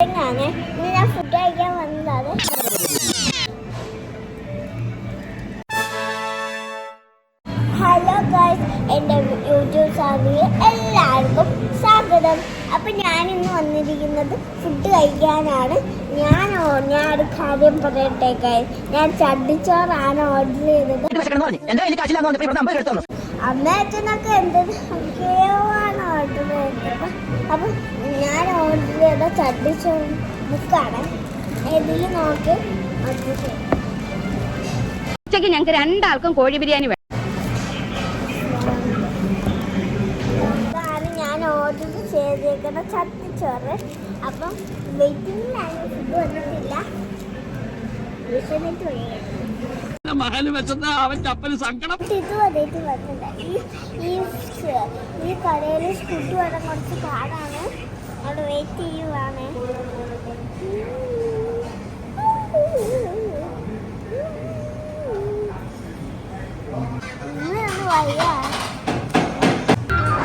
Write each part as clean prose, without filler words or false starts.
ഞാൻ ഫുഡ് കഴിക്കാൻ വന്നതാണ്. ഹലോ ഗൈസ്, എൻ്റെ യൂട്യൂബ് ചാനലിൽ എല്ലാവർക്കും സ്വാഗതം. അപ്പം ഞാനിന്ന് വന്നിരിക്കുന്നത് ഫുഡ് കഴിക്കാനാണ്. ഞാൻ ഒരു കാര്യം പറയട്ടെ ഗൈസ്, ഞാൻ ചട്ടിച്ചോറാണ് ഓർഡർ ചെയ്തത്. അമ്മ അച്ഛനൊക്കെ എന്തൊക്കെയാണ് ഓർഡർ ചെയ്തത്. അപ്പം ഞാൻ ഓർഡർ ചെയ്ത ചട്ടിച്ചോറ് ബുക്കാണ്. ഇതിൽ നോക്കി ഉച്ചയ്ക്ക് ഞങ്ങൾക്ക് രണ്ടാൾക്കും കോഴി ബിരിയാണി വേണം. ഇതാണ് ഞാൻ ഓർഡർ ചെയ്തേക്കുന്ന ചട്ടിച്ചോറ്. അപ്പം വെയിറ്റിംഗിലാണ്, ഫുഡ് വന്നിട്ടില്ല. വിഷമിട്ട് ഈ കടയിൽ ഫുഡ് വരാൻ കുറച്ച് പാടാണ്. അവിടെ വെയിറ്റ് ചെയ്യുവാണ്.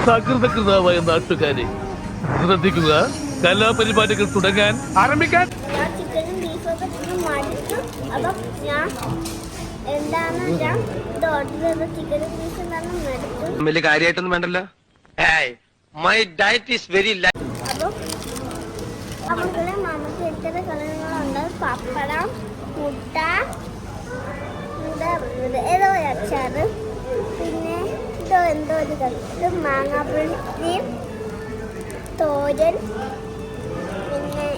സകൃതകൃതമായ നാട്ടുകാരെ ശ്രദ്ധിക്കുക, കലാപരിപാടികൾ തുടങ്ങാൻ ആരംഭിക്കാൻ. ഞാൻ ചിക്കനും ബീഫൊക്കെ മടുത്തു. അപ്പം ഞാൻ എന്താണ് ഞാൻ ഇത് ഓർഡർ ചെയ്ത ചിക്കനും ബീഫ് എന്താണെന്ന് മടുത്തു. വലിയ കാര്യമായിട്ടൊന്നും വേണ്ടല്ലോ. My diet is very light. അപ്പം നമുക്ക് ഇത്ര കളങ്ങളുണ്ട്. പപ്പടം, മുട്ട, ഏതോ അച്ചാറ്, പിന്നെ ഇതോ എന്തോ ഒരു കറി, ഇത് മാങ്ങാപ്പുളി തോരൻ, പിന്നെ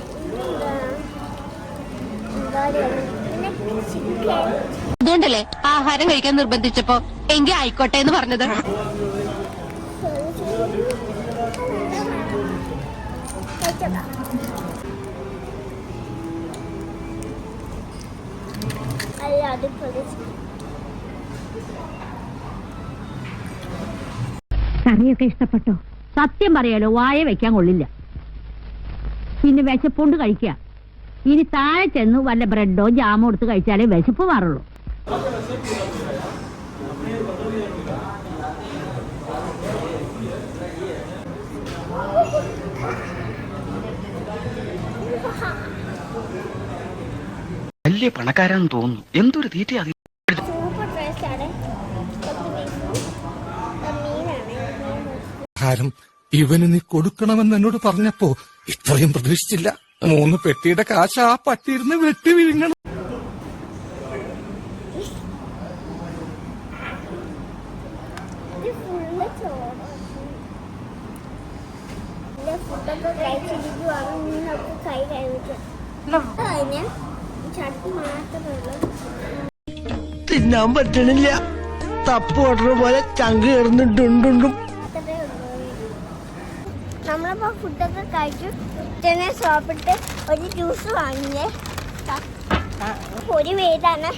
പിന്നെ ചിക്കൻ. അതുകൊണ്ടല്ലേ ആഹാരം കഴിക്കാൻ നിർബന്ധിച്ചപ്പോ എങ്കിൽ ആയിക്കോട്ടെ എന്ന് പറഞ്ഞത്. കറിയൊക്കെ ഇഷ്ടപ്പെട്ടോ? സത്യം പറയാലോ, വായ വെക്കാൻ കൊള്ളില്ല. പിന്നെ വിശപ്പുണ്ട് കഴിക്കുക. ഇനി താഴെ ചെന്ന് വല്ല ബ്രെഡോ ജാമോ എടുത്ത് കഴിച്ചാലേ വിശപ്പ് മാറുള്ളൂ. വലിയ പണക്കാരാന്ന് തോന്നുന്നു. എന്തൊരു തീറ്റ. സൂപ്പർ ടേസ്റ്റ് ആണ്. ആഹാരം ഇവന് നീ കൊടുക്കണമെന്ന് എന്നോട് പറഞ്ഞപ്പോ ഇത്രയും പ്രതീക്ഷിച്ചില്ല. 3 പെട്ടിയുടെ കാശ് ആ പട്ടിയിരുന്ന് വെട്ടി വിഴുങ്ങണം. ഫുഡൊക്കെ കഴിച്ചിരിക്കുവാണ്. നമുക്ക് കൈ കഴിഞ്ഞ് ചട്ടി മാത്രമേ ഉള്ളൂ. തിന്നാൻ പറ്റണില്ല. തപ്പ് ഓർഡർ പോലെ ചങ്ക് കയറുന്നുണ്ടുണ്ടുണ്ടും. നമ്മളിപ്പോ ഫുഡൊക്കെ കഴിച്ചു. ഉച്ചനെ ഷോപ്പിട്ട് ഒരു ജ്യൂസ് വാങ്ങിയേ. ഒരു പേരാണ്.